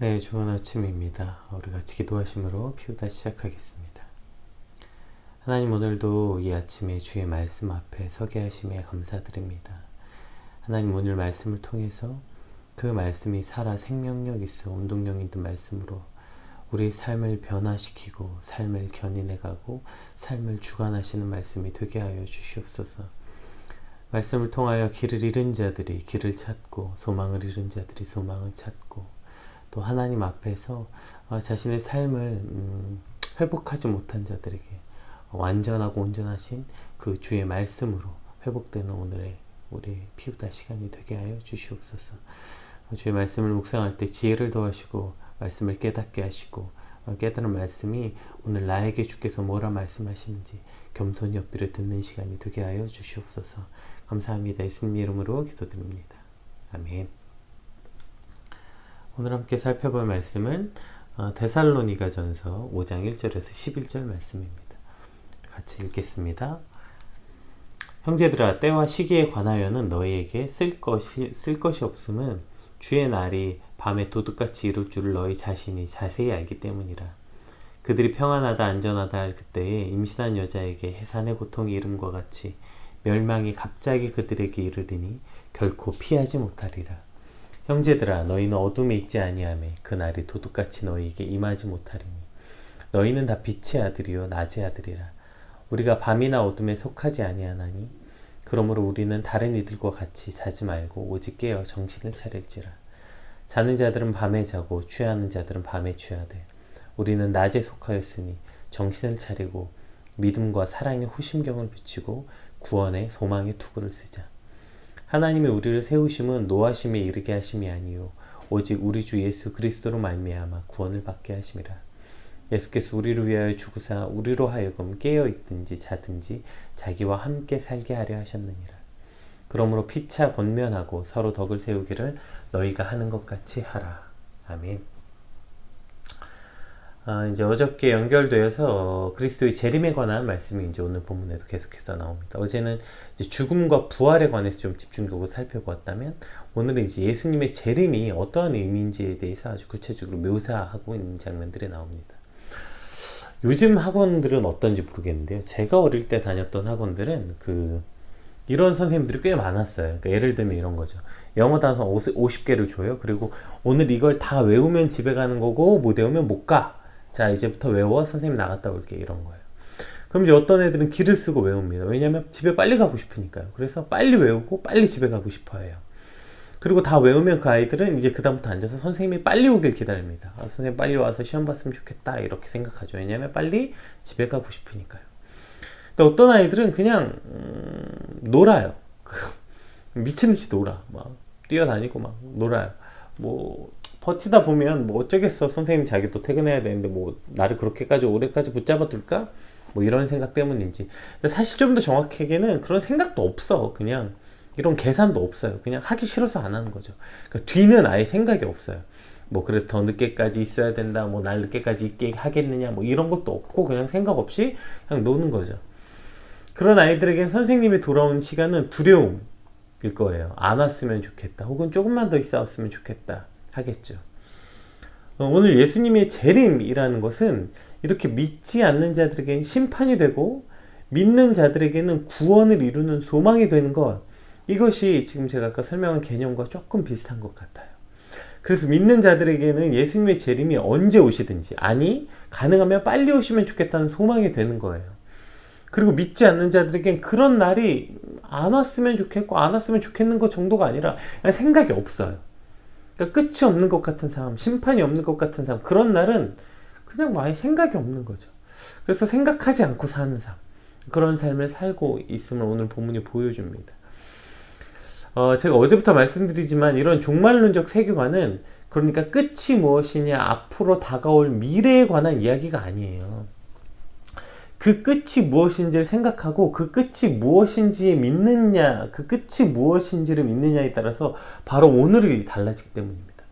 네, 좋은 아침입니다. 우리 같이 기도하심으로 피우다 시작하겠습니다. 하나님, 오늘도 이 아침에 주의 말씀 앞에 서게 하심에 감사드립니다. 하나님, 오늘 말씀을 통해서 그 말씀이 살아 생명력 있어 운동력 있는 말씀으로 우리 삶을 변화시키고 삶을 견인해가고 삶을 주관하시는 말씀이 되게 하여 주시옵소서. 말씀을 통하여 길을 잃은 자들이 길을 찾고 소망을 잃은 자들이 소망을 찾고 또 하나님 앞에서 자신의 삶을 회복하지 못한 자들에게 완전하고 온전하신 그 주의 말씀으로 회복되는 오늘의 우리 피우다 시간이 되게 하여 주시옵소서. 주의 말씀을 묵상할 때 지혜를 더하시고 말씀을 깨닫게 하시고 깨달은 말씀이 오늘 나에게 주께서 뭐라 말씀하시는지 겸손히 엎드려 듣는 시간이 되게 하여 주시옵소서. 감사합니다. 예수님 이름으로 기도드립니다. 아멘. 오늘 함께 살펴볼 말씀은 데살로니가전서 5장 1절에서 11절 말씀입니다. 같이 읽겠습니다. 형제들아, 때와 시기에 관하여는 너희에게 쓸 것이 없음은 주의 날이 밤에 도둑같이 이룰 줄을 너희 자신이 자세히 알기 때문이라. 그들이 평안하다 안전하다 할 그때에 임신한 여자에게 해산의 고통이 이름과 같이 멸망이 갑자기 그들에게 이르리니 결코 피하지 못하리라. 형제들아, 너희는 어둠에 있지 아니하매 그 날이 도둑같이 너희에게 임하지 못하리니 너희는 다 빛의 아들이요 낮의 아들이라. 우리가 밤이나 어둠에 속하지 아니하나니 그러므로 우리는 다른 이들과 같이 자지 말고 오직 깨어 정신을 차릴지라. 자는 자들은 밤에 자고 취하는 자들은 밤에 취하되 우리는 낮에 속하였으니 정신을 차리고 믿음과 사랑의 후심경을 비추고 구원의 소망의 투구를 쓰자. 하나님이 우리를 세우심은 노하심에 이르게 하심이 아니요 오직 우리 주 예수 그리스도로 말미암아 구원을 받게 하심이라. 예수께서 우리를 위하여 죽으사 우리로 하여금 깨어있든지 자든지 자기와 함께 살게 하려 하셨느니라. 그러므로 피차 권면하고 서로 덕을 세우기를 너희가 하는 것 같이 하라. 아멘. 이제 어저께 연결되어서 그리스도의 재림에 관한 말씀이 이제 오늘 본문에도 계속해서 나옵니다. 어제는 이제 죽음과 부활에 관해서 좀 집중적으로 살펴보았다면 오늘은 이제 예수님의 재림이 어떠한 의미인지에 대해서 아주 구체적으로 묘사하고 있는 장면들이 나옵니다. 요즘 학원들은 어떤지 모르겠는데요. 제가 어릴 때 다녔던 학원들은 이런 선생님들이 꽤 많았어요. 그러니까 예를 들면 이런 거죠. 영어 단어 50개를 줘요. 그리고 오늘 이걸 다 외우면 집에 가는 거고 못 외우면 못 가. 자, 이제부터 외워. 선생님 나갔다 올게. 이런 거예요. 그럼 이제 어떤 애들은 기를 쓰고 외웁니다. 왜냐면 집에 빨리 가고 싶으니까요. 그래서 빨리 외우고 빨리 집에 가고 싶어 해요. 그리고 다 외우면 그 아이들은 이제 그다음부터 앉아서 선생님이 빨리 오길 기다립니다. 선생님 빨리 와서 시험 봤으면 좋겠다. 이렇게 생각하죠. 왜냐면 빨리 집에 가고 싶으니까요. 근데 어떤 아이들은 그냥 놀아요. 미친듯이 놀아. 막 뛰어다니고 막 놀아요. 뭐 버티다 보면 뭐 어쩌겠어. 선생님 자기도 퇴근해야 되는데 뭐 나를 그렇게까지 오래까지 붙잡아 둘까? 뭐 이런 생각 때문인지. 근데 사실 좀 더 정확하게는 그런 생각도 없어. 그냥 이런 계산도 없어요. 그냥 하기 싫어서 안 하는 거죠. 그러니까 뒤는 아예 생각이 없어요. 뭐 그래서 더 늦게까지 있어야 된다. 뭐 날 늦게까지 있게 하겠느냐. 뭐 이런 것도 없고 그냥 생각 없이 그냥 노는 거죠. 그런 아이들에겐 선생님이 돌아오는 시간은 두려움일 거예요. 안 왔으면 좋겠다. 혹은 조금만 더 있었으면 좋겠다. 하겠죠. 오늘 예수님의 재림이라는 것은 이렇게 믿지 않는 자들에게는 심판이 되고 믿는 자들에게는 구원을 이루는 소망이 되는 것, 이것이 지금 제가 아까 설명한 개념과 조금 비슷한 것 같아요. 그래서 믿는 자들에게는 예수님의 재림이 언제 오시든지, 아니 가능하면 빨리 오시면 좋겠다는 소망이 되는 거예요. 그리고 믿지 않는 자들에겐 그런 날이 안 왔으면 좋겠고 안 왔으면 좋겠는 것 정도가 아니라 그냥 생각이 없어요. 그러니까 끝이 없는 것 같은 삶, 심판이 없는 것 같은 삶, 그런 날은 그냥 아예 생각이 없는 거죠. 그래서 생각하지 않고 사는 삶, 그런 삶을 살고 있음을 오늘 본문이 보여줍니다. 제가 어제부터 말씀드리지만 이런 종말론적 세계관은 그러니까 끝이 무엇이냐, 앞으로 다가올 미래에 관한 이야기가 아니에요. 그 끝이 무엇인지를 생각하고 그 끝이 무엇인지에 믿느냐, 그 끝이 무엇인지를 믿느냐에 따라서 바로 오늘이 달라지기 때문입니다.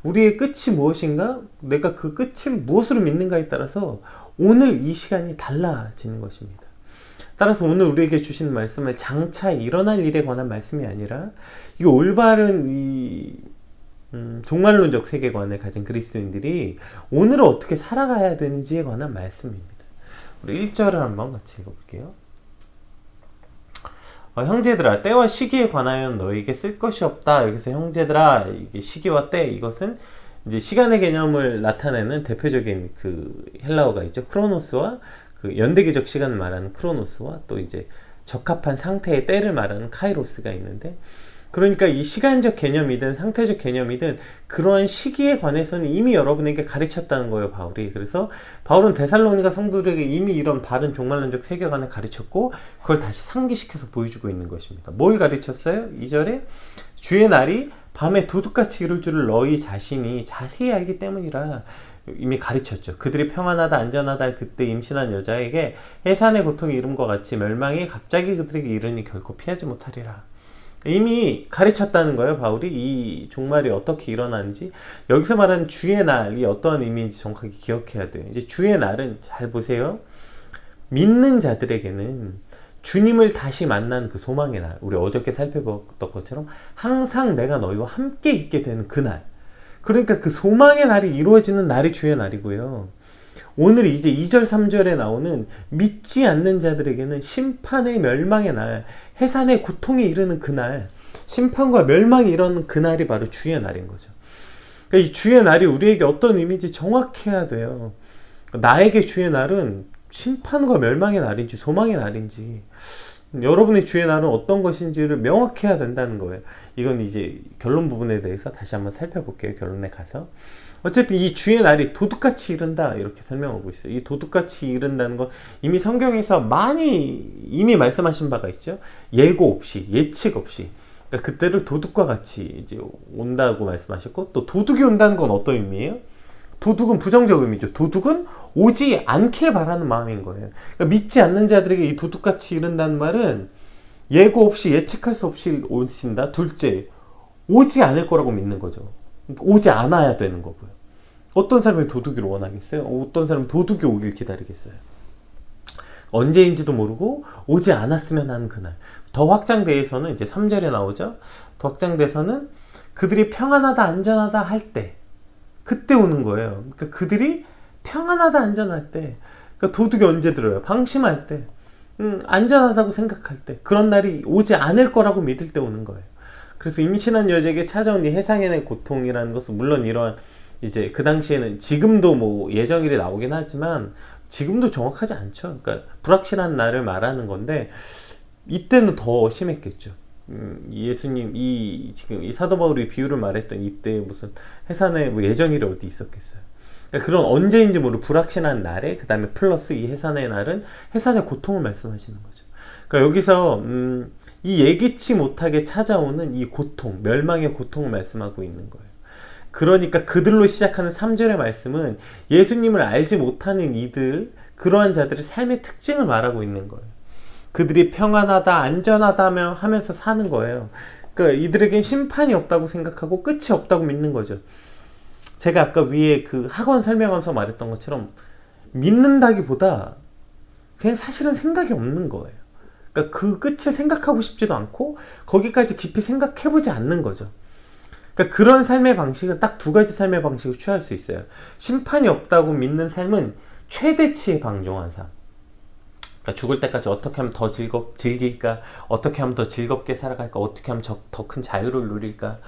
우리의 끝이 무엇인가, 내가 그 끝을 무엇으로 믿는가에 따라서 오늘 이 시간이 달라지는 것입니다. 따라서 오늘 우리에게 주시는 말씀을 장차 일어날 일에 관한 말씀이 아니라 이 올바른 이 종말론적 세계관을 가진 그리스도인들이 오늘을 어떻게 살아가야 되는지에 관한 말씀입니다. 우리 1절을 한번 같이 읽어볼게요. 형제들아, 때와 시기에 관하여 너에게 쓸 것이 없다. 여기서 형제들아, 이게 시기와 때, 이것은 이제 시간의 개념을 나타내는 대표적인 그 헬라어가 있죠. 크로노스와 그 연대기적 시간을 말하는 크로노스와 또 이제 적합한 상태의 때를 말하는 카이로스가 있는데, 그러니까 이 시간적 개념이든 상태적 개념이든 그러한 시기에 관해서는 이미 여러분에게 가르쳤다는 거예요, 바울이. 그래서 바울은 데살로니가 성도들에게 이미 이런 바른 종말론적 세계관을 가르쳤고 그걸 다시 상기시켜서 보여주고 있는 것입니다. 뭘 가르쳤어요? 2절에 주의 날이 밤에 도둑같이 이룰 줄을 너희 자신이 자세히 알기 때문이라 이미 가르쳤죠. 그들이 평안하다 안전하다 할 그때 임신한 여자에게 해산의 고통이 이름과 같이 멸망이 갑자기 그들에게 이르니 결코 피하지 못하리라. 이미 가르쳤다는 거예요, 바울이. 이 종말이 어떻게 일어나는지. 여기서 말하는 주의 날이 어떠한 의미인지 정확하게 기억해야 돼요. 이제 주의 날은 잘 보세요. 믿는 자들에게는 주님을 다시 만난 그 소망의 날, 우리 어저께 살펴봤던 것처럼 항상 내가 너희와 함께 있게 되는 그 날, 그러니까 그 소망의 날이 이루어지는 날이 주의 날이고요. 오늘 이제 2절 3절에 나오는 믿지 않는 자들에게는 심판의 멸망의 날, 해산의 고통이 이르는 그날, 심판과 멸망이 이르는 그날이 바로 주의 날인 거죠. 그러니까 이 주의 날이 우리에게 어떤 의미인지 정확해야 돼요. 나에게 주의 날은 심판과 멸망의 날인지 소망의 날인지, 여러분의 주의 날은 어떤 것인지를 명확해야 된다는 거예요. 이건 이제 결론 부분에 대해서 다시 한번 살펴볼게요. 결론에 가서. 어쨌든 이 주의 날이 도둑같이 이른다, 이렇게 설명하고 있어요. 이 도둑같이 이른다는 건 이미 성경에서 많이 이미 말씀하신 바가 있죠. 예고 없이, 예측 없이. 그러니까 그때를 도둑과 같이 이제 온다고 말씀하셨고, 또 도둑이 온다는 건 어떤 의미예요? 도둑은 부정적 의미죠. 도둑은 오지 않길 바라는 마음인 거예요. 그러니까 믿지 않는 자들에게 이 도둑같이 이른다는 말은 예고 없이, 예측할 수 없이 오신다. 둘째, 오지 않을 거라고 믿는 거죠. 오지 않아야 되는 거고요. 어떤 사람이 도둑이를 원하겠어요? 어떤 사람이 도둑이 오길 기다리겠어요? 언제인지도 모르고 오지 않았으면 하는 그날. 더 확장돼서는 이제 3절에 나오죠. 더 확장돼서는 그들이 평안하다 안전하다 할 때, 그때 오는 거예요. 그러니까 그들이 평안하다 안전할 때, 그러니까 도둑이 언제 들어요? 방심할 때, 안전하다고 생각할 때, 그런 날이 오지 않을 거라고 믿을 때 오는 거예요. 그래서 임신한 여자에게 찾아온 이 해상의 고통이라는 것은 물론 이러한 이제 그 당시에는, 지금도 뭐 예정일이 나오긴 하지만 지금도 정확하지 않죠. 그러니까 불확실한 날을 말하는 건데 이때는 더 심했겠죠. 예수님 지금 이 사도 바울이 비유를 말했던 이때 무슨 해산의 뭐 예정일이 어디 있었겠어요. 그러니까 그런 언제인지 모르는 불확실한 날에 그 다음에 플러스 이 해산의 날은 해산의 고통을 말씀하시는 거죠. 그러니까 여기서 이 예기치 못하게 찾아오는 이 고통, 멸망의 고통을 말씀하고 있는 거예요. 그러니까 그들로 시작하는 3절의 말씀은 예수님을 알지 못하는 이들, 그러한 자들의 삶의 특징을 말하고 있는 거예요. 그들이 평안하다, 안전하다 하면서 사는 거예요. 그러니까 이들에겐 심판이 없다고 생각하고 끝이 없다고 믿는 거죠. 제가 아까 위에 그 학원 설명하면서 말했던 것처럼 믿는다기보다 그냥 사실은 생각이 없는 거예요. 그러니까 그 끝을 생각하고 싶지도 않고 거기까지 깊이 생각해보지 않는 거죠. 그러니까 그런 삶의 방식은 딱 두 가지 삶의 방식을 취할 수 있어요. 심판이 없다고 믿는 삶은 최대치의 방종한 삶. 그러니까 죽을 때까지 어떻게 하면 더 즐길까? 어떻게 하면 더 즐겁게 살아갈까? 어떻게 하면 더 큰 자유를 누릴까?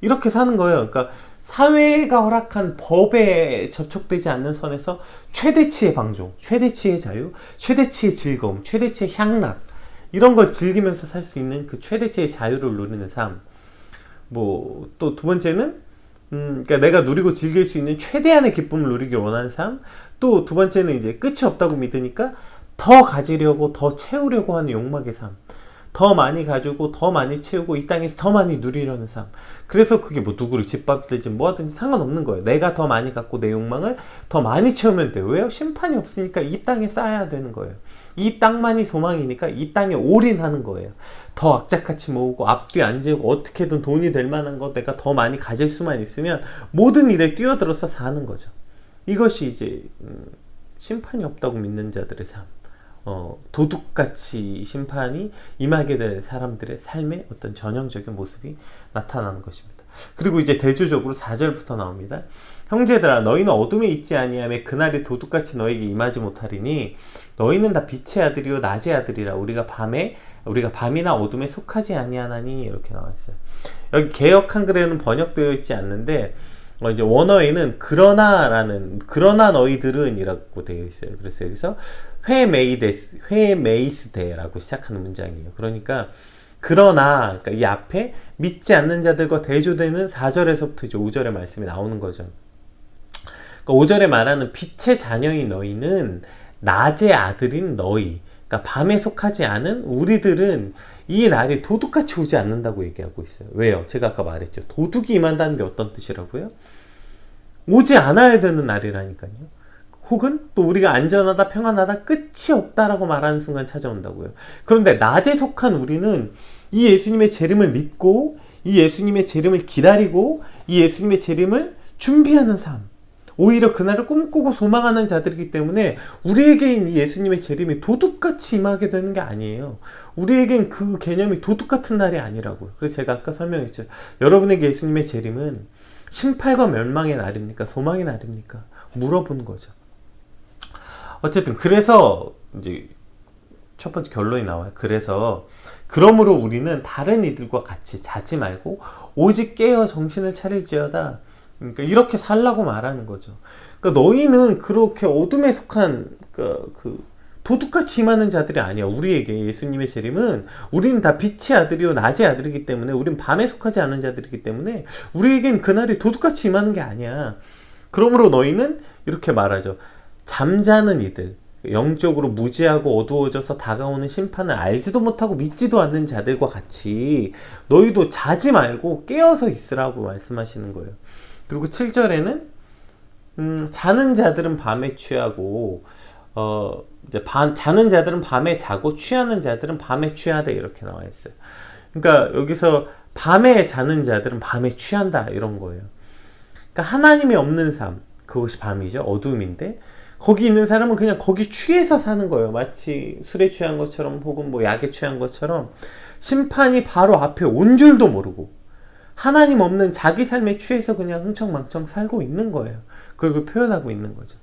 이렇게 사는 거예요. 그러니까 사회가 허락한 법에 접촉되지 않는 선에서 최대치의 방종, 최대치의 자유, 최대치의 즐거움, 최대치의 향락, 이런 걸 즐기면서 살 수 있는 그 최대치의 자유를 누리는 삶. 뭐 또 두 번째는 그러니까 내가 누리고 즐길 수 있는 최대한의 기쁨을 누리길 원하는 삶. 또 두 번째는 이제 끝이 없다고 믿으니까 더 가지려고, 더 채우려고 하는 욕망의 삶. 더 많이 가지고 더 많이 채우고 이 땅에서 더 많이 누리려는 삶. 그래서 그게 뭐 누구를 짓밟든지 뭐 하든지 상관없는 거예요. 내가 더 많이 갖고 내 욕망을 더 많이 채우면 돼요. 왜요? 심판이 없으니까 이 땅에 쌓아야 되는 거예요. 이 땅만이 소망이니까 이 땅에 올인하는 거예요. 더 악착같이 모으고 앞뒤 안 재고 어떻게든 돈이 될 만한 거 내가 더 많이 가질 수만 있으면 모든 일에 뛰어들어서 사는 거죠. 이것이 이제 심판이 없다고 믿는 자들의 삶. 도둑같이 심판이 임하게 될 사람들의 삶의 어떤 전형적인 모습이 나타나는 것입니다. 그리고 이제 대조적으로 4절부터 나옵니다. 형제들아 너희는 어둠에 있지 아니하며 그날이 도둑같이 너희에게 임하지 못하리니 너희는 다 빛의 아들이요 낮의 아들이라 우리가 밤이나 어둠에 속하지 아니하나니 이렇게 나와 있어요. 여기 개역 한글에는 번역되어 있지 않는데 이제 원어에는 그러나 너희들은 이라고 되어 있어요. 그래서 여기서 회메이스데라고 시작하는 문장이에요. 그러니까 그러니까 이 앞에 믿지 않는 자들과 대조되는 4절에서부터 이제 5절의 말씀이 나오는 거죠. 그러니까 5절에 말하는 빛의 자녀인 너희는 낮의 아들인 너희, 그러니까 밤에 속하지 않은 우리들은 이 날이 도둑같이 오지 않는다고 얘기하고 있어요. 왜요? 제가 아까 말했죠. 도둑이 임한다는 게 어떤 뜻이라고요? 오지 않아야 되는 날이라니까요. 혹은 또 우리가 안전하다, 평안하다, 끝이 없다라고 말하는 순간 찾아온다고요. 그런데 낮에 속한 우리는 이 예수님의 재림을 믿고 이 예수님의 재림을 기다리고 이 예수님의 재림을 준비하는 삶, 오히려 그날을 꿈꾸고 소망하는 자들이기 때문에 우리에겐 이 예수님의 재림이 도둑같이 임하게 되는 게 아니에요. 우리에겐 그 개념이 도둑같은 날이 아니라고요. 그래서 제가 아까 설명했죠. 여러분에게 예수님의 재림은 심판과 멸망의 날입니까? 소망의 날입니까? 물어보는 거죠. 어쨌든 그래서 이제 첫 번째 결론이 나와요. 그러므로 우리는 다른 이들과 같이 자지 말고 오직 깨어 정신을 차릴지어다. 그러니까 이렇게 살라고 말하는 거죠. 그러니까 너희는 그렇게 어둠에 속한 그 도둑같이 임하는 자들이 아니야. 우리에게 예수님의 재림은 우리는 다 빛의 아들이요 낮의 아들이기 때문에 우리는 밤에 속하지 않은 자들이기 때문에 우리에겐 그날이 도둑같이 임하는 게 아니야. 그러므로 너희는 이렇게 말하죠. 잠자는 이들, 영적으로 무지하고 어두워져서 다가오는 심판을 알지도 못하고 믿지도 않는 자들과 같이 너희도 자지 말고 깨어서 있으라고 말씀하시는 거예요. 그리고 7절에는 자는 자들은 밤에 취하고 자는 자들은 밤에 자고 취하는 자들은 밤에 취하되 이렇게 나와 있어요. 그러니까 여기서 밤에 자는 자들은 밤에 취한다 이런 거예요. 그러니까 하나님이 없는 삶, 그것이 밤이죠. 어둠인데 거기 있는 사람은 그냥 거기 취해서 사는 거예요. 마치 술에 취한 것처럼 혹은 뭐 약에 취한 것처럼 심판이 바로 앞에 온 줄도 모르고 하나님 없는 자기 삶에 취해서 그냥 흥청망청 살고 있는 거예요. 그걸 표현하고 있는 거죠.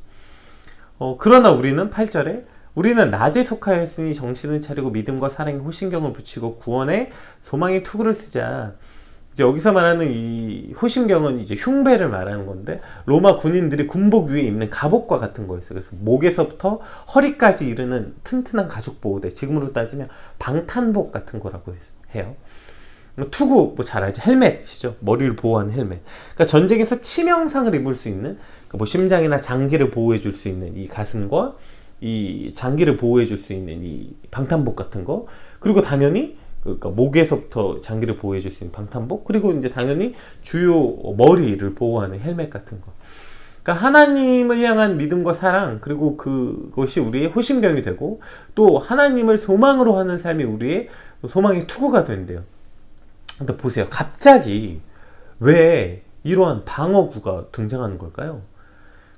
그러나 우리는 8절에 우리는 낮에 속하였으니 정신을 차리고 믿음과 사랑에 호심경을 붙이고 구원의 소망의 투구를 쓰자. 여기서 말하는 이 호심경은 이제 흉배를 말하는 건데 로마 군인들이 군복 위에 입는 갑옷과 같은 거였어요. 그래서 목에서부터 허리까지 이르는 튼튼한 가죽 보호대, 지금으로 따지면 방탄복 같은 거라고 해요. 투구 뭐 잘 알죠. 헬멧이죠. 머리를 보호하는 헬멧. 그러니까 전쟁에서 치명상을 입을 수 있는 그러니까 뭐 심장이나 장기를 보호해 줄 수 있는 이 가슴과 이 장기를 보호해 줄 수 있는 이 방탄복 같은 거, 그리고 당연히 그러니까 목에서부터 장기를 보호해 줄 수 있는 방탄복, 그리고 이제 당연히 주요 머리를 보호하는 헬멧 같은 거. 그러니까 하나님을 향한 믿음과 사랑, 그리고 그것이 우리의 호심경이 되고 또 하나님을 소망으로 하는 삶이 우리의 소망의 투구가 된대요. 근데 보세요. 갑자기 왜 이러한 방어구가 등장하는 걸까요?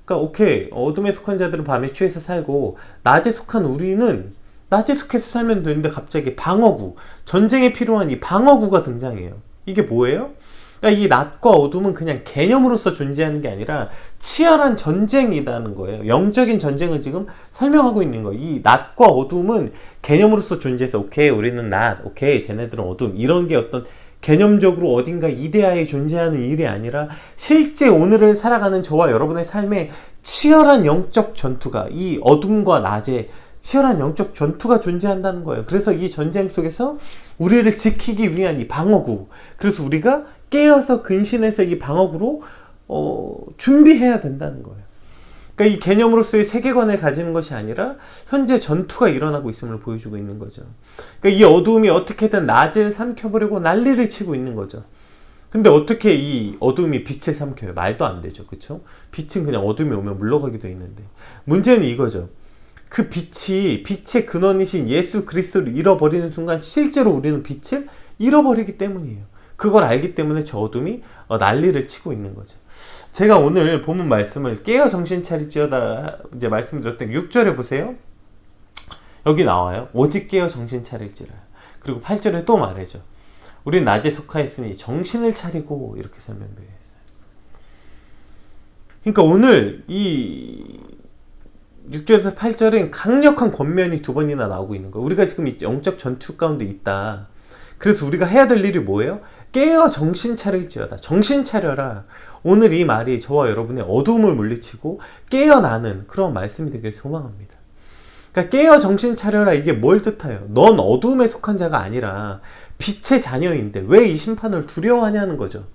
그러니까 오케이, 어둠에 속한 자들은 밤에 취해서 살고 낮에 속한 우리는 낮에 속해서 살면 되는데 갑자기 방어구, 전쟁에 필요한 이 방어구가 등장해요. 이게 뭐예요? 그러니까 이 낮과 어둠은 그냥 개념으로서 존재하는 게 아니라 치열한 전쟁이라는 거예요. 영적인 전쟁을 지금 설명하고 있는 거예요. 이 낮과 어둠은 개념으로서 존재해서 오케이, 우리는 낮, 오케이, 쟤네들은 어둠, 이런 게 어떤 개념적으로 어딘가 이데아에 존재하는 일이 아니라 실제 오늘을 살아가는 저와 여러분의 삶에 치열한 영적 전투가, 이 어둠과 낮에 치열한 영적 전투가 존재한다는 거예요. 그래서 이 전쟁 속에서 우리를 지키기 위한 이 방어구, 그래서 우리가 깨어서 근신해서 이 방어구로 준비해야 된다는 거예요. 그러니까 이 개념으로서의 세계관을 가지는 것이 아니라 현재 전투가 일어나고 있음을 보여주고 있는 거죠. 그러니까 이 어두움이 어떻게든 낮을 삼켜버리고 난리를 치고 있는 거죠. 근데 어떻게 이 어두움이 빛을 삼켜요? 말도 안 되죠. 그렇죠? 빛은 그냥 어둠이 오면 물러가게 돼 있는데, 문제는 이거죠. 그 빛이, 빛의 근원이신 예수 그리스도를 잃어버리는 순간 실제로 우리는 빛을 잃어버리기 때문이에요. 그걸 알기 때문에 저 어둠이 난리를 치고 있는 거죠. 제가 오늘 본문 말씀을 깨어 정신 차릴지어다 이제 말씀드렸던 6절에 보세요. 여기 나와요. 오직 깨어 정신 차릴지라. 그리고 8절에 또 말해줘. 우린 낮에 속하였으니 정신을 차리고 이렇게 설명되어 있어요. 그러니까 오늘 이 6절에서 8절은 강력한 권면이 두 번이나 나오고 있는 거예요. 우리가 지금 영적 전투 가운데 있다. 그래서 우리가 해야 될 일이 뭐예요? 깨어 정신 차릴지어다. 정신 차려라. 오늘 이 말이 저와 여러분의 어두움을 물리치고 깨어나는 그런 말씀이 되길 소망합니다. 그러니까 깨어 정신 차려라, 이게 뭘 뜻해요? 넌 어두움에 속한 자가 아니라 빛의 자녀인데 왜 이 심판을 두려워하냐는 거죠.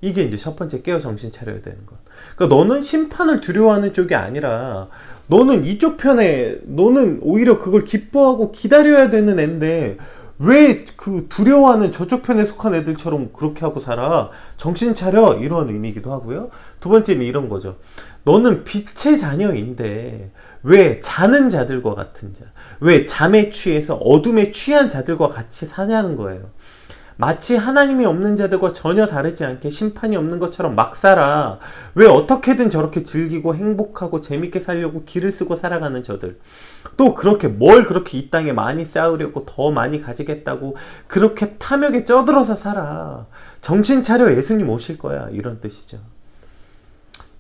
이게 이제 첫 번째 깨어 정신 차려야 되는 것. 그러니까 너는 심판을 두려워하는 쪽이 아니라 너는 이쪽 편에, 너는 오히려 그걸 기뻐하고 기다려야 되는 애인데 왜 그 두려워하는 저쪽 편에 속한 애들처럼 그렇게 하고 살아? 정신 차려! 이런 의미이기도 하고요. 두 번째는 이런 거죠. 너는 빛의 자녀인데 왜 자는 자들과 같은 자, 왜 잠에 취해서 어둠에 취한 자들과 같이 사냐는 거예요. 마치 하나님이 없는 자들과 전혀 다르지 않게 심판이 없는 것처럼 막 살아. 왜 어떻게든 저렇게 즐기고 행복하고 재밌게 살려고 길을 쓰고 살아가는 저들. 또 그렇게 뭘 그렇게 이 땅에 많이 쌓으려고 더 많이 가지겠다고 그렇게 탐욕에 쩌들어서 살아. 정신 차려, 예수님 오실 거야. 이런 뜻이죠.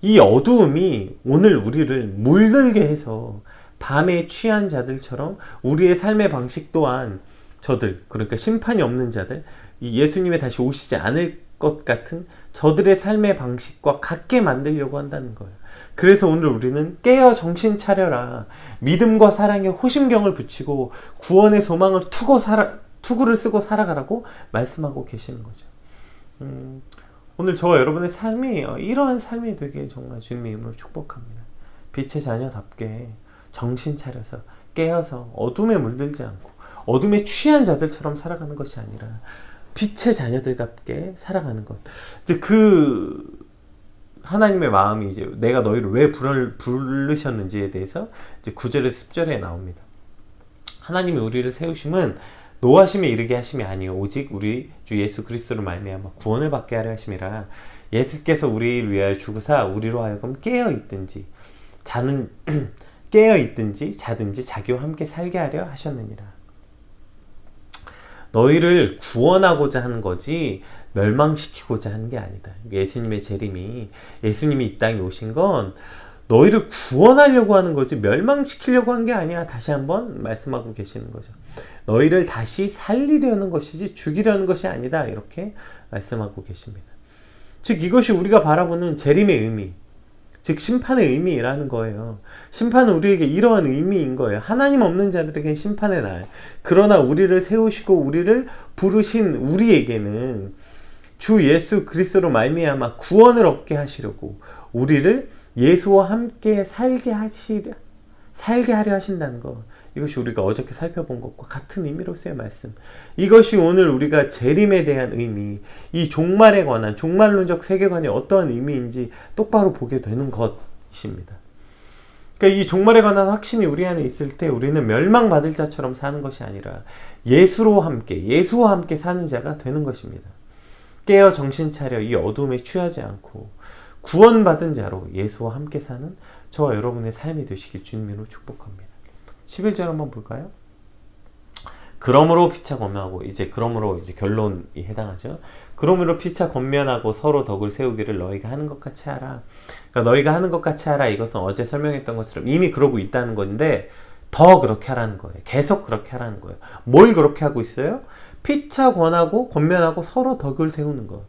이 어두움이 오늘 우리를 물들게 해서 밤에 취한 자들처럼 우리의 삶의 방식 또한 저들, 그러니까 심판이 없는 자들, 이 예수님이 다시 오시지 않을 것 같은 저들의 삶의 방식과 같게 만들려고 한다는 거예요. 그래서 오늘 우리는 깨어 정신 차려라. 믿음과 사랑에 호심경을 붙이고 구원의 소망을 투구를 쓰고 살아가라고 말씀하고 계시는 거죠. 오늘 저와 여러분의 삶이 이러한 삶이 되길 정말 주님의 이름으로 축복합니다. 빛의 자녀답게 정신 차려서 깨어서 어둠에 물들지 않고 어둠에 취한 자들처럼 살아가는 것이 아니라 빛의 자녀들답게 살아가는 것. 이제 그 하나님의 마음이 이제 내가 너희를 왜 부르셨는지에 대해서 이제 9절에서 10절에 나옵니다. 하나님이 우리를 세우심은 노하심에 이르게 하심이 아니요 오직 우리 주 예수 그리스도로 말미암아 구원을 받게 하려 하심이라. 예수께서 우리를 위하여 죽으사 우리로 하여금 깨어 있든지 자든지 자기와 함께 살게 하려 하셨느니라. 너희를 구원하고자 하는 거지 멸망시키고자 하는 게 아니다. 예수님의 재림이, 예수님이 이 땅에 오신 건 너희를 구원하려고 하는 거지 멸망시키려고 한 게 아니야. 다시 한번 말씀하고 계시는 거죠. 너희를 다시 살리려는 것이지 죽이려는 것이 아니다. 이렇게 말씀하고 계십니다. 즉 이것이 우리가 바라보는 재림의 의미, 즉 심판의 의미라는 거예요. 심판은 우리에게 이러한 의미인 거예요. 하나님 없는 자들에게는 심판의 날. 그러나 우리를 세우시고 우리를 부르신 우리에게는 주 예수 그리스도로 말미암아 구원을 얻게 하시려고 우리를 예수와 함께 살게 하려 하신다는 것. 이것이 우리가 어저께 살펴본 것과 같은 의미로서의 말씀. 이것이 오늘 우리가 재림에 대한 의미, 이 종말에 관한 종말론적 세계관이 어떠한 의미인지 똑바로 보게 되는 것입니다. 그러니까 이 종말에 관한 확신이 우리 안에 있을 때 우리는 멸망받을 자처럼 사는 것이 아니라 예수와 함께 사는 자가 되는 것입니다. 깨어 정신 차려 이 어둠에 취하지 않고 구원받은 자로 예수와 함께 사는 저와 여러분의 삶이 되시길 주님으로 축복합니다. 11절 한번 볼까요? 그러므로 피차 권면하고 그러므로 결론이 해당하죠. 그러므로 피차 권면하고 서로 덕을 세우기를 너희가 하는 것 같이 하라. 그러니까 너희가 하는 것 같이 하라. 이것은 어제 설명했던 것처럼 이미 그러고 있다는 건데 더 그렇게 하라는 거예요. 계속 그렇게 하라는 거예요. 뭘 그렇게 하고 있어요? 피차 권면하고 서로 덕을 세우는 것.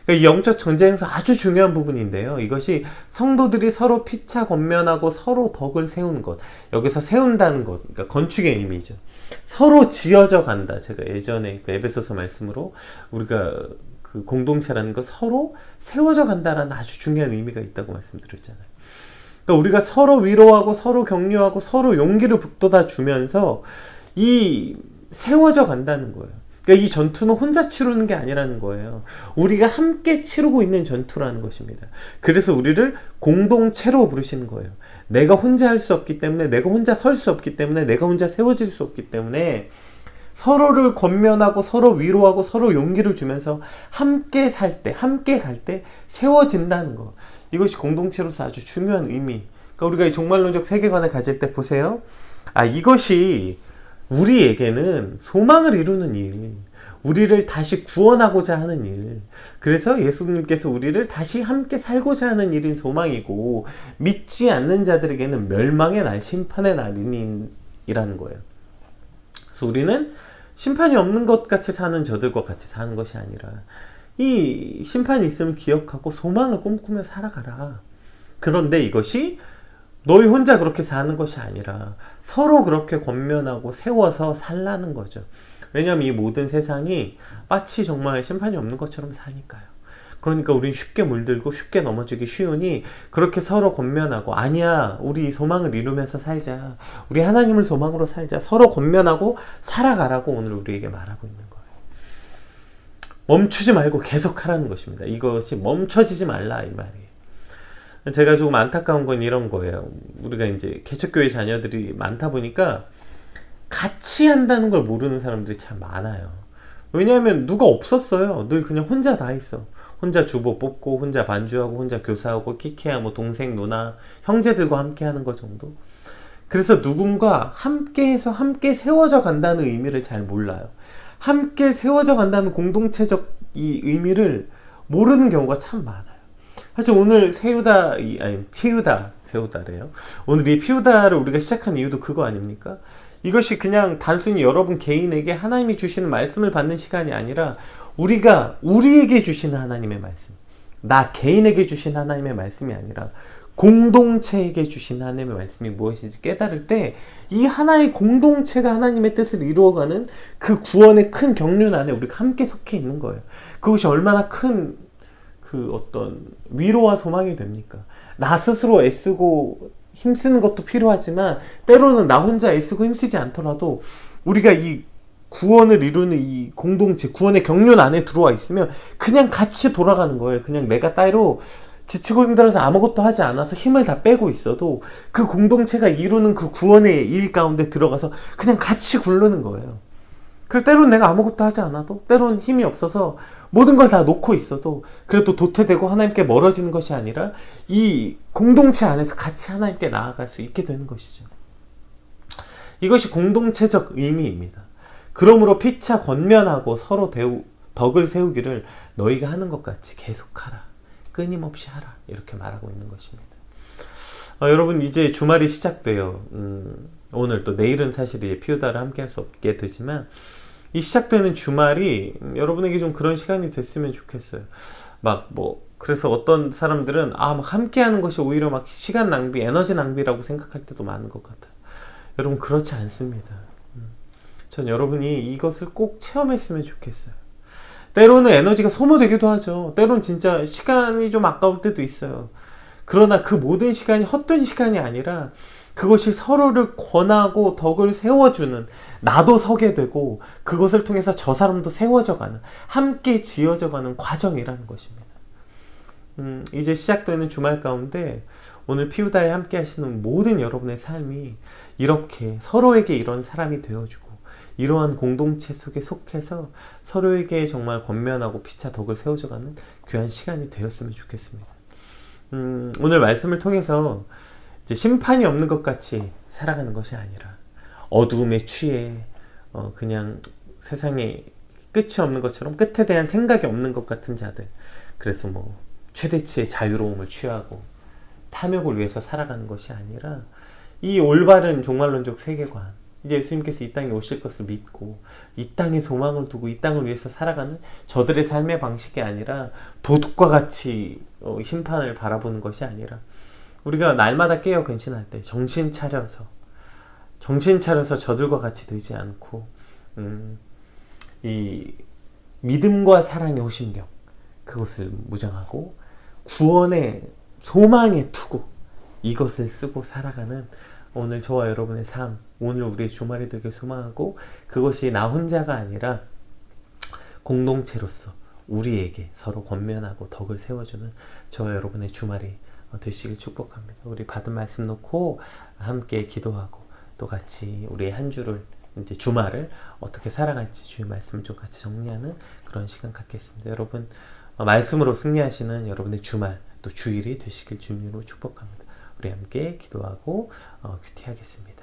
이 영적 전쟁에서 아주 중요한 부분인데요. 이것이 성도들이 서로 피차 권면하고 서로 덕을 세우는 것. 여기서 세운다는 것, 그러니까 건축의 의미죠. 서로 지어져 간다. 제가 예전에 그 에베소서 말씀으로 우리가 그 공동체라는 것 서로 세워져 간다라는 아주 중요한 의미가 있다고 말씀드렸잖아요. 그러니까 우리가 서로 위로하고 서로 격려하고 서로 용기를 북돋아 주면서 이 세워져 간다는 거예요. 그러니까 이 전투는 혼자 치르는 게 아니라는 거예요. 우리가 함께 치르고 있는 전투라는 것입니다. 그래서 우리를 공동체로 부르시는 거예요. 내가 혼자 할 수 없기 때문에, 내가 혼자 설 수 없기 때문에, 내가 혼자 세워질 수 없기 때문에 서로를 권면하고 서로 위로하고 서로 용기를 주면서 함께 살 때, 함께 갈 때 세워진다는 거. 이것이 공동체로서 아주 중요한 의미. 그러니까 우리가 이 종말론적 세계관을 가질 때 보세요. 이것이 우리에게는 소망을 이루는 일, 우리를 다시 구원하고자 하는 일. 그래서 예수님께서 우리를 다시 함께 살고자 하는 일인 소망이고, 믿지 않는 자들에게는 멸망의 날, 심판의 날이라는 거예요. 그래서 우리는 심판이 없는 것 같이 사는 저들과 같이 사는 것이 아니라 이 심판이 있음을 기억하고 소망을 꿈꾸며 살아가라. 그런데 이것이 너희 혼자 그렇게 사는 것이 아니라 서로 그렇게 권면하고 세워서 살라는 거죠. 왜냐하면 이 모든 세상이 마치 정말 심판이 없는 것처럼 사니까요. 그러니까 우린 쉽게 물들고 쉽게 넘어지기 쉬우니 그렇게 서로 권면하고, 아니야, 우리 소망을 이루면서 살자, 우리 하나님을 소망으로 살자, 서로 권면하고 살아가라고 오늘 우리에게 말하고 있는 거예요. 멈추지 말고 계속 하라는 것입니다. 이것이 멈춰지지 말라, 이 말이에요. 제가 조금 안타까운 건 이런 거예요. 우리가 이제 개척교회 자녀들이 많다 보니까 같이 한다는 걸 모르는 사람들이 참 많아요. 왜냐하면 누가 없었어요. 늘 그냥 혼자 다 했어. 혼자 주보 뽑고, 혼자 반주하고, 혼자 교사하고, 키케야 뭐 동생, 누나, 형제들과 함께 하는 것 정도. 그래서 누군가 함께 해서 함께 세워져 간다는 의미를 잘 몰라요. 함께 세워져 간다는 공동체적 이 의미를 모르는 경우가 참 많아요. 사실 오늘 세우다래요. 오늘 이 피우다를 우리가 시작한 이유도 그거 아닙니까? 이것이 그냥 단순히 여러분 개인에게 하나님이 주시는 말씀을 받는 시간이 아니라 우리가 우리에게 주시는 하나님의 말씀, 나 개인에게 주신 하나님의 말씀이 아니라 공동체에게 주신 하나님의 말씀이 무엇인지 깨달을 때 이 하나의 공동체가 하나님의 뜻을 이루어가는 그 구원의 큰 경륜 안에 우리가 함께 속해 있는 거예요. 그것이 얼마나 큰 그 어떤 위로와 소망이 됩니까? 나 스스로 애쓰고 힘쓰는 것도 필요하지만 때로는 나 혼자 애쓰고 힘쓰지 않더라도 우리가 이 구원을 이루는 이 공동체, 구원의 경륜 안에 들어와 있으면 그냥 같이 돌아가는 거예요. 그냥 내가 따로 지치고 힘들어서 아무것도 하지 않아서 힘을 다 빼고 있어도 그 공동체가 이루는 그 구원의 일 가운데 들어가서 그냥 같이 굴르는 거예요. 그래서 때로는 내가 아무것도 하지 않아도, 때로는 힘이 없어서 모든 걸 다 놓고 있어도 그래도 도태되고 하나님께 멀어지는 것이 아니라 이 공동체 안에서 같이 하나님께 나아갈 수 있게 되는 것이죠. 이것이 공동체적 의미입니다. 그러므로 피차 권면하고 서로 덕을 세우기를 너희가 하는 것 같이 계속하라. 끊임없이 하라. 이렇게 말하고 있는 것입니다. 여러분, 이제 주말이 시작돼요. 오늘 또 내일은 사실 이제 피우다를 함께 할 수 없게 되지만 이 시작되는 주말이 여러분에게 좀 그런 시간이 됐으면 좋겠어요. 그래서 어떤 사람들은 막 함께 하는 것이 오히려 막 시간 낭비, 에너지 낭비라고 생각할 때도 많은 것 같아요. 여러분, 그렇지 않습니다. 전 여러분이 이것을 꼭 체험했으면 좋겠어요. 때로는 에너지가 소모되기도 하죠. 때로는 진짜 시간이 좀 아까울 때도 있어요. 그러나 그 모든 시간이 헛된 시간이 아니라 그것이 서로를 권하고 덕을 세워주는, 나도 서게 되고 그것을 통해서 저 사람도 세워져가는, 함께 지어져가는 과정이라는 것입니다. 이제 시작되는 주말 가운데 오늘 피우다에 함께 하시는 모든 여러분의 삶이 이렇게 서로에게 이런 사람이 되어주고 이러한 공동체 속에 속해서 서로에게 정말 권면하고 피차 덕을 세워져가는 귀한 시간이 되었으면 좋겠습니다. 오늘 말씀을 통해서 이제 심판이 없는 것 같이 살아가는 것이 아니라 어두움에 취해 그냥 세상에 끝이 없는 것처럼 끝에 대한 생각이 없는 것 같은 자들, 그래서 최대치의 자유로움을 취하고 탐욕을 위해서 살아가는 것이 아니라 이 올바른 종말론적 세계관, 이제 예수님께서 이 땅에 오실 것을 믿고 이 땅에 소망을 두고 이 땅을 위해서 살아가는 저들의 삶의 방식이 아니라 도둑과 같이 심판을 바라보는 것이 아니라 우리가 날마다 깨어 근신할 때 정신 차려서 저들과 같이 되지 않고 이 믿음과 사랑의 호심경, 그것을 무장하고 구원의 소망의 투구, 이것을 쓰고 살아가는 오늘 저와 여러분의 삶, 오늘 우리의 주말이 되길 소망하고, 그것이 나 혼자가 아니라 공동체로서 우리에게 서로 권면하고 덕을 세워주는 저와 여러분의 주말이 되시길 축복합니다. 우리 받은 말씀 놓고 함께 기도하고 또 같이 우리의 한 주를, 이제 주말을 어떻게 살아갈지 주의 말씀을 좀 같이 정리하는 그런 시간 갖겠습니다. 여러분, 말씀으로 승리하시는 여러분의 주말 또 주일이 되시길 주님으로 축복합니다. 우리 함께 기도하고 큐티하겠습니다.